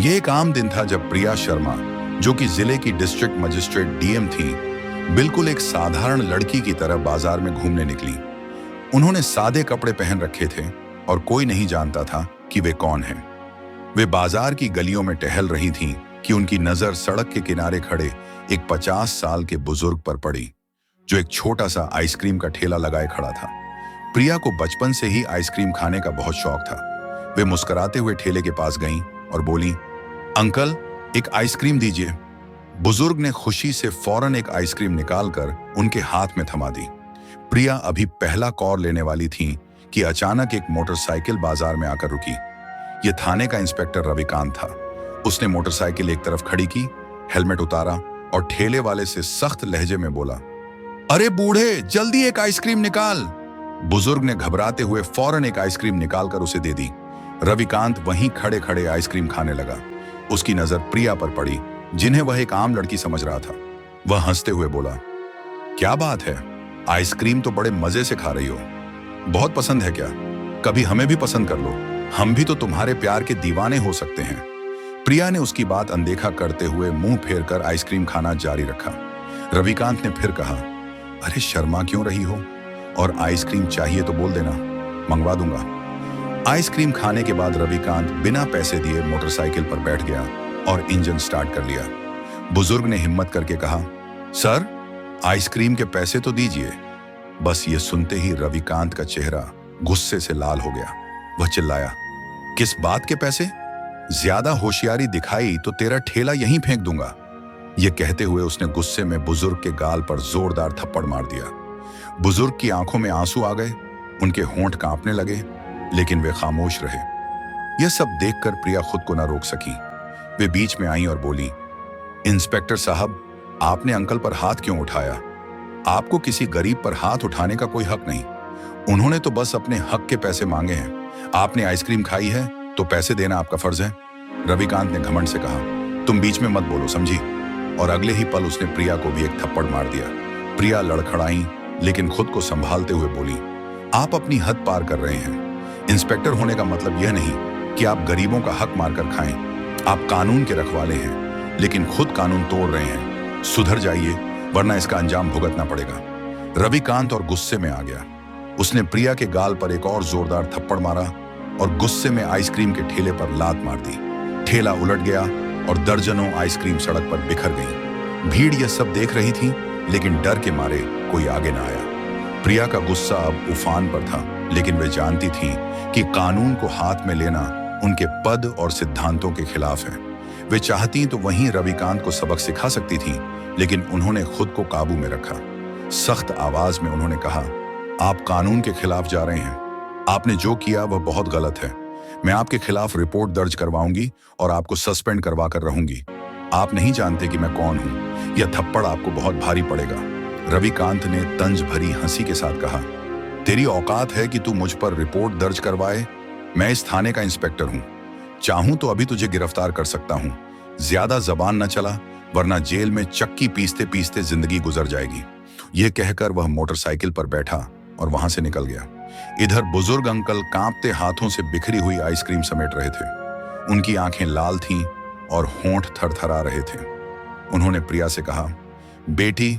ये एक आम दिन था जब प्रिया शर्मा, जो कि जिले की डिस्ट्रिक्ट मजिस्ट्रेट डीएम थी, बिल्कुल एक साधारण लड़की की तरह बाजार में घूमने निकली। उन्होंने सादे कपड़े पहन रखे थे और कोई नहीं जानता था कि वे कौन हैं। वे बाजार की गलियों में टहल रही थीं कि उनकी नजर सड़क के किनारे खड़े एक 50 साल के बुजुर्ग पर पड़ी, जो एक छोटा सा आइसक्रीम का ठेला लगाए खड़ा था। प्रिया को बचपन से ही आइसक्रीम खाने का बहुत शौक था। वे मुस्कुराते हुए ठेले के पास गईं और बोली, अंकल, एक आइसक्रीम दीजिए। बुजुर्ग ने खुशी से फौरन एक आइसक्रीम निकालकर उनके हाथ में थमा दी। प्रिया अभी पहला कौर लेने वाली थी कि अचानक एक मोटरसाइकिल बाजार में आकर रुकी। यह थाने का इंस्पेक्टर रविकांत था। उसने मोटरसाइकिल एक तरफ खड़ी की, हेलमेट उतारा और ठेले वाले से सख्त लहजे में बोला, अरे बूढ़े, जल्दी एक आइसक्रीम निकाल। बुजुर्ग ने घबराते हुए फौरन एक आइसक्रीम निकालकर उसे दे दी। रविकांत वहीं खड़े खड़े आइसक्रीम खाने लगा। उसकी नजर प्रिया पर पड़ी, जिन्हें वह एक आम लड़की समझ रहा था। वह हंसते हुए बोला, क्या बात है, आइसक्रीम तो बड़े मजे से खा रही हो। बहुत पसंद है क्या? कभी हमें भी पसंद कर लो, हम भी तो तुम्हारे प्यार के दीवाने हो सकते हैं। प्रिया ने उसकी बात अनदेखा करते हुए मुंह फेरकर आइसक्रीम खाना जारी रखा। रविकांत ने फिर कहा, अरे शर्मा क्यों रही हो, और आइसक्रीम चाहिए तो बोल देना, मंगवा दूंगा। आइसक्रीम खाने के बाद रविकांत बिना पैसे दिए मोटरसाइकिल पर बैठ गया और इंजन स्टार्ट कर लिया। बुजुर्ग ने हिम्मत करके कहा, सर, आइसक्रीम के पैसे तो दीजिए। बस ये सुनते ही रविकांत का चेहरा गुस्से से लाल हो गया। वह चिल्लाया, किस बात के पैसे? ज्यादा होशियारी दिखाई तो तेरा ठेला यहीं फेंक दूंगा। यह कहते हुए उसने गुस्से में बुजुर्ग के गाल पर जोरदार थप्पड़ मार दिया। बुजुर्ग की आंखों में आंसू आ गए, उनके होंठ कांपने लगे, लेकिन वे खामोश रहे। यह सब देखकर प्रिया खुद को न रोक सकी। वे बीच में आई और बोली, इंस्पेक्टर साहब, आपने अंकल पर हाथ क्यों उठाया? आपको किसी गरीब पर हाथ उठाने का कोई हक नहीं। उन्होंने तो बस अपने हक के पैसे मांगे हैं। आपने आइसक्रीम खाई है तो पैसे देना आपका फर्ज है। रविकांत ने घमंड से कहा, तुम बीच में मत बोलो, समझी? और अगले ही पल उसने प्रिया को भी एक थप्पड़ मार दिया। प्रिया लड़खड़ाई, लेकिन खुद को संभालते हुए बोली, आप अपनी हद पार कर रहे हैं। इंस्पेक्टर होने का मतलब यह नहीं कि आप गरीबों का हक मारकर खाएं। आप कानून के रखवाले हैं, लेकिन खुद कानून तोड़ रहे हैं। सुधर जाइए, वरना इसका अंजाम भुगतना पड़ेगा। रविकांत और गुस्से में आ गया। उसने प्रिया के गाल पर एक और जोरदार थप्पड़ मारा और गुस्से में आइसक्रीम के ठेले पर लात मार दी। ठेला उलट गया और दर्जनों आइसक्रीम सड़क पर बिखर गई। भीड़ यह सब देख रही थी, लेकिन डर के मारे कोई आगे ना आया। प्रिया का गुस्सा अब उफान पर था, लेकिन वे जानती थी कि कानून को हाथ में लेना उनके पद और सिद्धांतों के खिलाफ है। वे चाहती तो वहीं रविकांत को सबक सिखा सकती थीं, लेकिन उन्होंने खुद को काबू में रखा। सख्त आवाज में उन्होंने कहा, आप कानून के खिलाफ जा रहे हैं। आपने जो किया वह बहुत गलत है। मैं आपके खिलाफ रिपोर्ट दर्ज करवाऊंगी और आपको सस्पेंड करवा कर रहूंगी। आप नहीं जानते कि मैं कौन हूं। यह थप्पड़ आपको बहुत भारी पड़ेगा। रविकांत ने तंज भरी हंसी के साथ कहा, तेरी औकात है कि तू मुझ पर रिपोर्ट दर्ज करवाए? मैं इस थाने का इंस्पेक्टर हूं। चाहूं तो अभी तुझे गिरफ्तार कर सकता हूं। ज्यादा जबान न चला, वरना जेल में चक्की पीसते पीसते जिंदगी गुजर जाएगी। यह कहकर वह मोटरसाइकिल पर बैठा और वहां से निकल गया। इधर बुजुर्ग अंकल कांपते हाथों से बिखरी हुई आइसक्रीम समेट रहे थे। उनकी आंखें लाल थीं और होंठ थरथरा रहे थे। उन्होंने प्रिया से कहा, बेटी,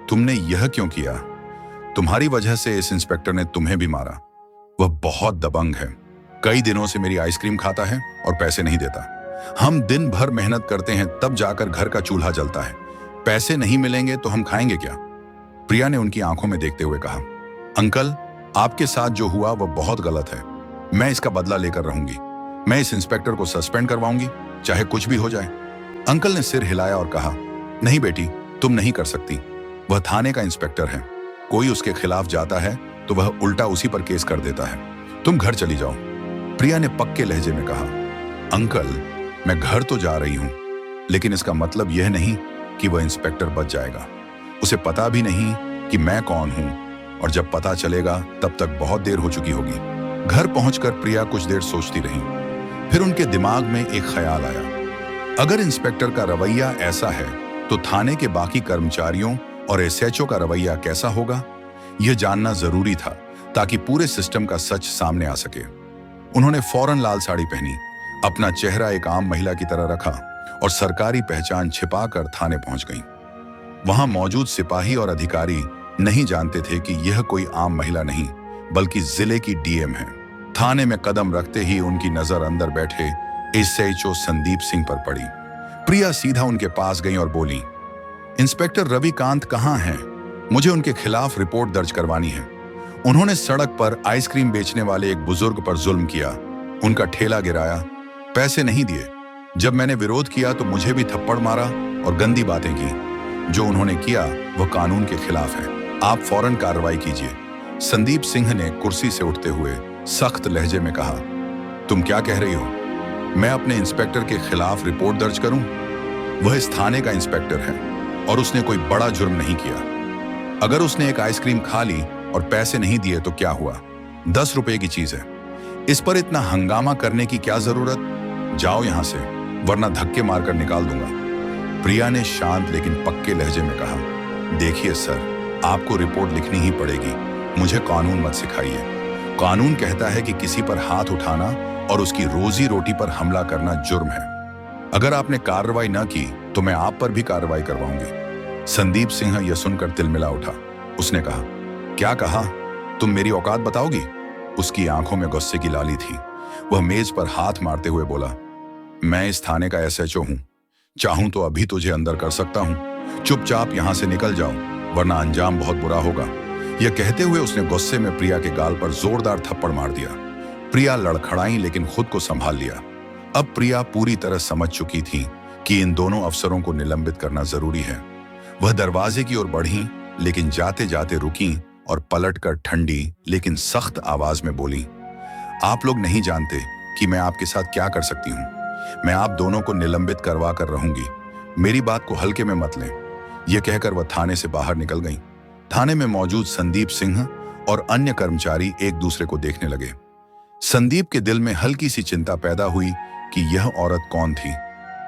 तुमने यह क्यों किया? तुम्हारी वजह से इस इंस्पेक्टर ने तुम्हें भी मारा। वह बहुत दबंग है। कई दिनों से मेरी आइसक्रीम खाता है और पैसे नहीं देता। हम दिन भर मेहनत करते हैं, तब जाकर घर का चूल्हा जलता है। पैसे नहीं मिलेंगे तो हम खाएंगे क्या? प्रिया ने उनकी आंखों में देखते हुए कहा, अंकल, आपके साथ जो हुआ वह बहुत गलत है। मैं इसका बदला लेकर रहूंगी। मैं इस इंस्पेक्टर को सस्पेंड करवाऊंगी, चाहे कुछ भी हो जाए। अंकल ने सिर हिलाया और कहा, नहीं बेटी, तुम नहीं कर सकती। वह थाने का इंस्पेक्टर है। कोई उसके खिलाफ जाता है तो वह उल्टा उसी पर केस कर देता है। तुम घर चली जाओ। प्रिया ने पक्के लहजे में कहा, अंकल, मैं घर तो जा रही हूं, लेकिन इसका मतलब यह नहीं कि वह इंस्पेक्टर बच जाएगा। उसे पता भी नहीं कि मैं कौन हूं, और जब पता चलेगा तब तक बहुत देर हो चुकी होगी। घर पहुंचकर प्रिया कुछ देर सोचती रही। फिर उनके दिमाग में एक ख्याल आया, अगर इंस्पेक्टर का रवैया ऐसा है तो थाने के बाकी कर्मचारियों और एसएचओ का रवैया कैसा होगा? यह जानना जरूरी था ताकि पूरे सिस्टम का सच सामने आ सके। उन्होंने फौरन लाल साड़ी पहनी, अपना चेहरा एक आम महिला की तरह रखा और सरकारी पहचान छिपाकर थाने पहुंच गई। वहां मौजूद सिपाही और अधिकारी नहीं जानते थे कि यह कोई आम महिला नहीं बल्कि जिले की डीएम है। थाने में कदम रखते ही उनकी नजर अंदर बैठे एसएचओ संदीप सिंह पर पड़ी। प्रिया सीधा उनके पास गई और बोली, इंस्पेक्टर रविकांत कहाँ हैं? मुझे उनके खिलाफ रिपोर्ट दर्ज करवानी है। उन्होंने सड़क पर आइसक्रीम बेचने वाले एक बुजुर्ग पर जुल्म किया, उनका ठेला गिराया, पैसे नहीं दिए। जब मैंने विरोध किया तो मुझे भी थप्पड़ मारा और गंदी बातें की। जो उन्होंने किया वह कानून के खिलाफ है। आप फौरन कार्रवाई कीजिए। संदीप सिंह ने कुर्सी से उठते हुए सख्त लहजे में कहा, तुम क्या कह रही हो? मैं अपने इंस्पेक्टर के खिलाफ रिपोर्ट दर्ज करूं? वह इस थाने का इंस्पेक्टर है और उसने कोई बड़ा जुर्म नहीं किया। अगर उसने एक आइसक्रीम खा ली और पैसे नहीं दिए तो क्या हुआ? 10 रुपए की चीज है। इस पर इतना हंगामा करने की क्या जरूरत? जाओ यहां से, वरना धक्के मारकर निकाल दूंगा। प्रिया ने शांत लेकिन पक्के लहजे में कहा, देखिए सर, आपको रिपोर्ट लिखनी ही पड़ेगी। मुझे कानून मत सिखाइए। कानून कहता है कि किसी पर हाथ उठाना और उसकी रोजी रोटी पर हमला करना जुर्म है। अगर आपने कार्रवाई न की तो मैं आप पर भी कार्रवाई करवाऊंगी। संदीप सिंह यह सुनकर तिलमिला उठा। उसने कहा, क्या कहा? तुम मेरी औकात बताओगी? उसकी आंखों में गुस्से की लाली थी। वह मेज पर हाथ मारते हुए बोला, मैं इस थाने का एसएचओ हूं। चाहूं तो अभी तुझे अंदर कर सकता हूं। चुपचाप यहां से निकल जाओ, वरना अंजाम बहुत बुरा होगा। यह कहते हुए उसने गुस्से में प्रिया के गाल पर जोरदार थप्पड़ मार दिया। प्रिया लड़खड़ाई लेकिन खुद को संभाल लिया। अब प्रिया पूरी तरह समझ चुकी थी कि इन दोनों अफसरों को निलंबित करना जरूरी है। वह दरवाजे की ओर बढ़ी, लेकिन जाते जाते रुकी और पलटकर ठंडी लेकिन सख्त आवाज में बोली, आप लोग नहीं जानते कि मैं आपके साथ क्या कर सकती हूँ। मैं आप दोनों को निलंबित करवा कर रहूंगी। मेरी बात को हल्के में मत लें। यह कहकर वह थाने से बाहर निकल गई। थाने में मौजूद संदीप सिंह और अन्य कर्मचारी एक दूसरे को देखने लगे। संदीप के दिल में हल्की सी चिंता पैदा हुई कि यह औरत कौन थी।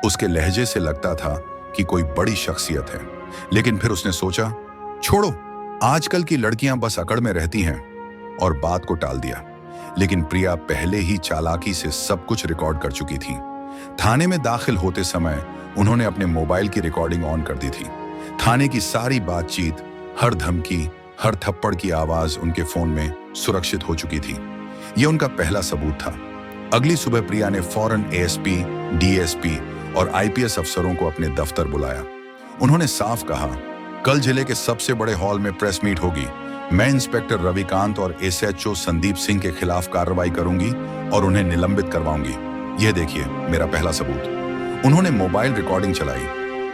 उसके लहजे से लगता था कि कोई बड़ी शख्सियत है, लेकिन फिर उसने सोचा, छोड़ो, आजकल की लड़कियां बस अकड़ में रहती हैं, और बात को टाल दिया। लेकिन प्रिया पहले ही चालाकी से सब कुछ रिकॉर्ड कर चुकी थी। थाने में दाखिल होते समय उन्होंने अपने मोबाइल की रिकॉर्डिंग ऑन कर दी थी। थाने की सारी बातचीत, हर धमकी, हर थप्पड़ की आवाज उनके फोन में सुरक्षित हो चुकी थी। यह उनका पहला सबूत था। अगली सुबह प्रिया ने फौरन एएसपी, डीएसपी और आईपीएस अफसरों को अपने दफ्तर बुलाया। उन्होंने साफ कहा, कल जिले के सबसे बड़े हॉल में प्रेस मीट होगी। मैं इंस्पेक्टर रविकांत और एसएचओ संदीप सिंह के खिलाफ कार्रवाई करूंगी और उन्हें निलंबित करवाऊंगी। यह देखिए मेरा पहला सबूत। उन्होंने मोबाइल रिकॉर्डिंग चलाई।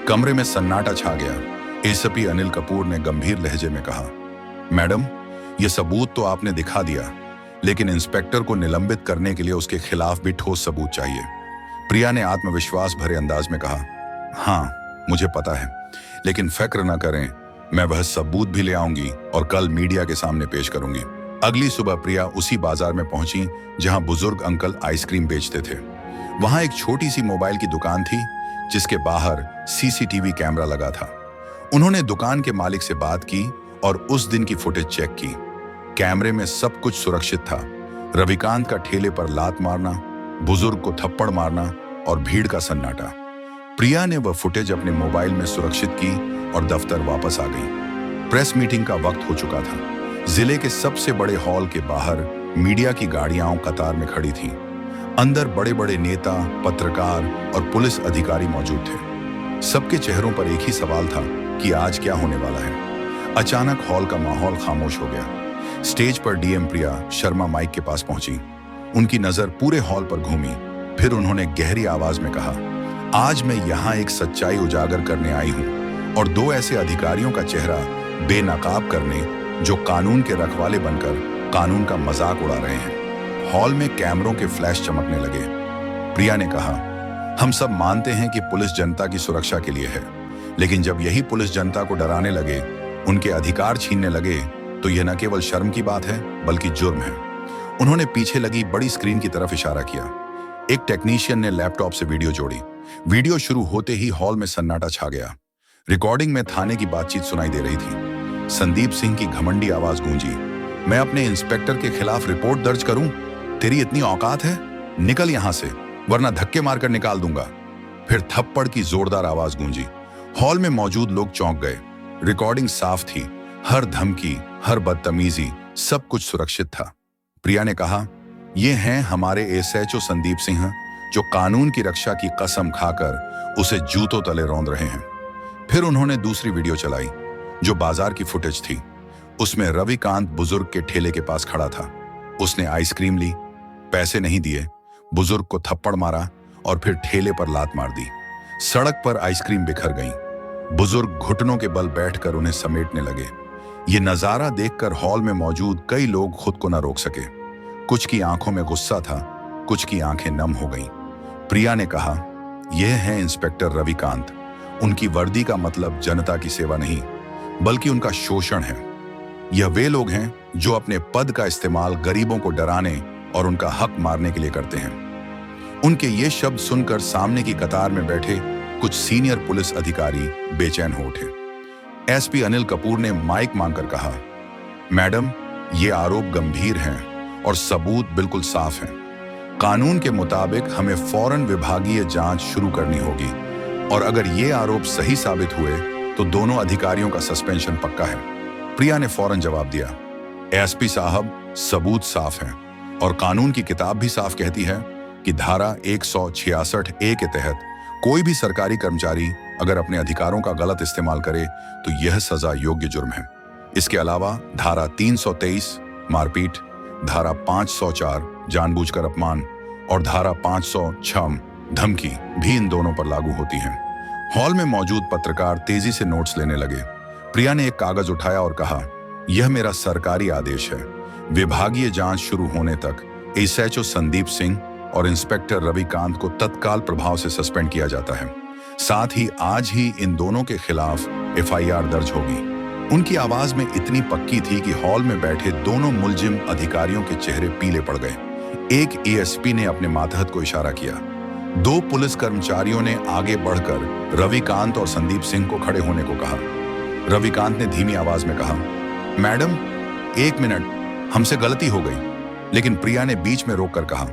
कमरे में सन्नाटा छा गया। एसपी अनिल कपूर ने गंभीर लहजे में कहा, मैडम, यह सबूत तो आपने दिखा दिया, लेकिन इंस्पेक्टर को निलंबित करने के लिए उसके खिलाफ भी ठोस सबूत चाहिए। प्रिया ने आत्मविश्वास भरे अंदाज में कहा, हाँ मुझे पता है, लेकिन फिक्र न करें, मैं वह सबूत भी ले आऊंगी और कल मीडिया के सामने पेश करूंगी। अगली सुबह प्रिया उसी बाजार में पहुंची जहां बुजुर्ग अंकल आइसक्रीम बेचते थे। वहां एक छोटी सी मोबाइल की दुकान थी जिसके बाहर सीसीटीवी कैमरा लगा था। उन्होंने दुकान के मालिक से बात की और उस दिन की फुटेज चेक की। कैमरे में सब कुछ सुरक्षित था। रविकांत का ठेले पर लात मारना, बुजुर्ग को थप्पड़ मारना और भीड़ का सन्नाटा। प्रिया ने वह फुटेज अपने मोबाइल में सुरक्षित की और दफ्तर वापस आ गई। प्रेस मीटिंग का वक्त हो चुका था। जिले के सबसे बड़े हॉल के बाहर मीडिया की गाड़ियां कतार में खड़ी थीं। अंदर बड़े बड़े नेता, पत्रकार और पुलिस अधिकारी मौजूद थे। सबके चेहरों पर एक ही सवाल था कि आज क्या होने वाला है। अचानक हॉल का माहौल खामोश हो गया। स्टेज पर डीएम प्रिया शर्मा माइक के पास पहुंची। उनकी नजर पूरे हॉल पर घूमी। फिर उन्होंने गहरी आवाज में कहा, आज मैं यहाँ एक सच्चाई उजागर करने आई हूँ और दो ऐसे अधिकारियों का चेहरा बेनकाब करने जो कानून के रखवाले बनकर कानून का मजाक उड़ा रहे हैं। हॉल में कैमरों के फ्लैश चमकने लगे। प्रिया ने कहा, हम सब मानते हैं कि पुलिस जनता की सुरक्षा के लिए है, लेकिन जब यही पुलिस जनता को डराने लगे, उनके अधिकार छीनने लगे, तो यह न केवल शर्म की बात है बल्कि जुर्म है। उन्होंने पीछे लगी बड़ी स्क्रीन की तरफ इशारा किया। एक टेक्नीशियन ने लैपटॉप से वीडियो जोड़ी। वीडियो शुरू होते ही हॉल में सन्नाटा छा गया। रिकॉर्डिंग में थाने की बातचीत सुनाई दे रही थी। संदीप सिंह की घमंडी आवाज गूंजी, मैं अपने इंस्पेक्टर के खिलाफ रिपोर्ट दर्ज करूं? तेरी इतनी औकात है? निकल यहां से। वरना धक्के मारकर निकाल दूंगा। फिर थप्पड़ की जोरदार आवाज गूंजी। हॉल में मौजूद लोग चौंक गए। रिकॉर्डिंग साफ थी, हर धमकी, हर बदतमीजी, सब कुछ सुरक्षित था। प्रिया ने कहा, ये हैं हमारे एसएचओ संदीप सिंह, जो कानून की रक्षा की कसम खाकर उसे जूतों तले रौंद रहे हैं। फिर उन्होंने दूसरी वीडियो चलाई, जो बाजार की फुटेज थी। उसमें रविकांत बुजुर्ग के ठेले के पास खड़ा था। उसने आइसक्रीम ली, पैसे नहीं दिए, बुजुर्ग को थप्पड़ मारा और फिर ठेले पर लात मार दी। सड़क पर आइसक्रीम बिखर गई। बुजुर्ग घुटनों के बल बैठकर उन्हें समेटने लगे। ये नजारा देखकर हॉल में मौजूद कई लोग खुद को न रोक सके। कुछ की आंखों में गुस्सा था, कुछ की आंखें नम हो गईं। प्रिया ने कहा, यह है इंस्पेक्टर रविकांत। उनकी वर्दी का मतलब जनता की सेवा नहीं, बल्कि उनका शोषण है। यह वे लोग हैं जो अपने पद का इस्तेमाल गरीबों को डराने और उनका हक मारने के लिए करते हैं। उनके ये शब्द सुनकर सामने की कतार में बैठे कुछ सीनियर पुलिस अधिकारी बेचैन हो उठे। एसपी अनिल कपूर ने माइक मांगकर कहा, मैडम, ये आरोप गंभीर हैं और सबूत बिल्कुल साफ हैं। कानून के मुताबिक हमें फौरन विभागीय जांच शुरू करनी होगी और अगर ये आरोप सही साबित हुए तो दोनों अधिकारियों का सस्पेंशन पक्का है। प्रिया ने फौरन जवाब दिया, एसपी साहब, सबूत साफ हैं और कानून की किताब भी साफ कहती है कि धारा 166A के तहत कोई भी सरकारी कर्मचारी अगर अपने अधिकारों का गलत इस्तेमाल करे तो यह सजा योग्य जुर्म है। इसके अलावा धारा 323 मारपीट, धारा 504 जानबूझकर अपमान और धारा 506 धमकी भी इन दोनों पर लागू होती हैं। हॉल में मौजूद पत्रकार तेजी से नोट्स लेने लगे। प्रिया ने एक कागज उठाया और कहा, यह मेरा सरकारी आदेश है। विभागीय जांच शुरू होने तक एसएचओ संदीप सिंह और इंस्पेक्टर रविकांत को तत्काल प्रभाव से सस्पेंड किया जाता है। साथ ही आज ही इन दोनों के खिलाफ एफआईआर दर्ज होगी। उनकी आवाज में इतनी पक्की थी कि हॉल में बैठे दोनों मुलजिम अधिकारियों के चेहरे पीले पड़ गए। एक एएसपी ने अपने मातहत को इशारा किया। दो पुलिस कर्मचारियों ने आगे बढ़कर रविकांत और संदीप सिंह को खड़े होने को कहा। रविकांत ने धीमी आवाज में कहा, मैडम, 1 मिनट, हमसे गलती हो गई। लेकिन प्रिया ने बीच में रोककर कहा,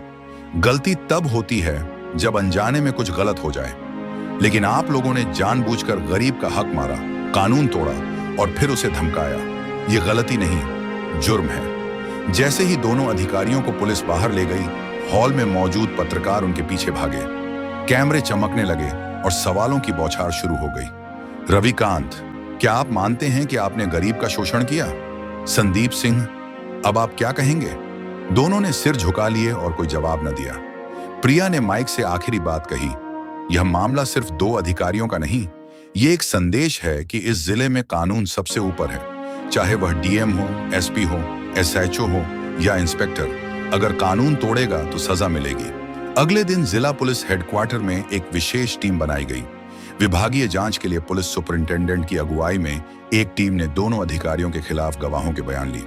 गलती तब होती है जब अनजाने में कुछ गलत हो जाए, लेकिन आप लोगों ने जानबूझकर गरीब का हक मारा, कानून तोड़ा और फिर उसे धमकाया। ये गलती नहीं, जुर्म है। जैसे ही दोनों अधिकारियों को पुलिस बाहर ले गई, हॉल में मौजूद पत्रकार उनके पीछे भागे। कैमरे चमकने लगे और सवालों की बौछार शुरू हो गई। रविकांत, क्या आप मानते हैं कि आपने गरीब का शोषण किया? संदीप सिंह, अब आप क्या कहेंगे? दोनों ने सिर झुका लिए और कोई जवाब न दिया। प्रिया ने माइक से आखिरी बात कही, यह मामला सिर्फ 2 अधिकारियों का नहीं, ये एक संदेश है कि इस जिले में कानून सबसे ऊपर है। चाहे वह डीएम हो, एसपी हो, एसएचओ हो या इंस्पेक्टर, अगर कानून तोड़ेगा तो सजा मिलेगी। अगले दिन जिला पुलिस हेडक्वार्टर में एक विशेष टीम बनाई गई। विभागीय जांच के लिए पुलिस सुपरिंटेंडेंट की अगुवाई में एक टीम ने दोनों अधिकारियों के खिलाफ गवाहों के बयान ली।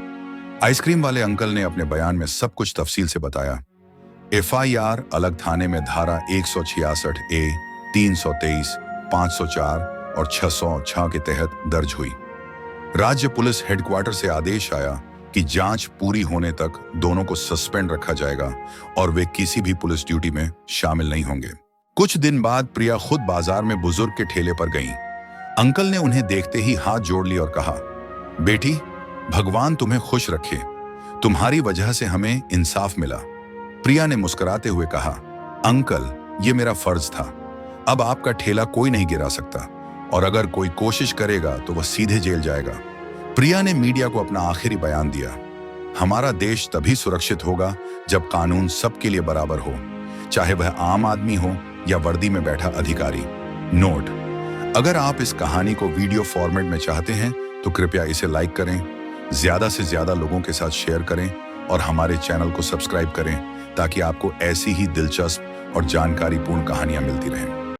आइसक्रीम वाले अंकल ने अपने बयान में सब कुछ तफसील से बताया। एफआईआर अलग थाने में धारा 166A, 323, 504 और 606 के तहत दर्ज हुई। राज्य पुलिस हेडक्वार्टर से आदेश आया कि जांच पूरी होने तक दोनों को सस्पेंड रखा जाएगा और वे किसी भी पुलिस ड्यूटी में शामिल नहीं होंगे। कुछ दिन बाद प्रिया खुद बाजार में बुजुर्ग के ठेले पर गईं। अंकल ने उन्हें देखते ही हाथ जोड़ लिया और कहा, बेटी, भगवान तुम्हें खुश रखे, तुम्हारी वजह से हमें इंसाफ मिला। प्रिया ने मुस्कुराते हुए कहा, अंकल, ये मेरा फर्ज था। अब आपका ठेला कोई नहीं गिरा सकता और अगर कोई कोशिश करेगा तो वह सीधे जेल जाएगा। प्रिया ने मीडिया को अपना आखिरी बयान दिया, हमारा देश तभी सुरक्षित होगा जब कानून सबके लिए बराबर हो, चाहे वह आम आदमी हो या वर्दी में बैठा अधिकारी। नोट: अगर आप इस कहानी को वीडियो फॉर्मेट में चाहते हैं तो कृपया इसे लाइक करें, ज्यादा से ज्यादा लोगों के साथ शेयर करें और हमारे चैनल को सब्सक्राइब करें ताकि आपको ऐसी ही दिलचस्प और जानकारीपूर्ण कहानियां मिलती रहें।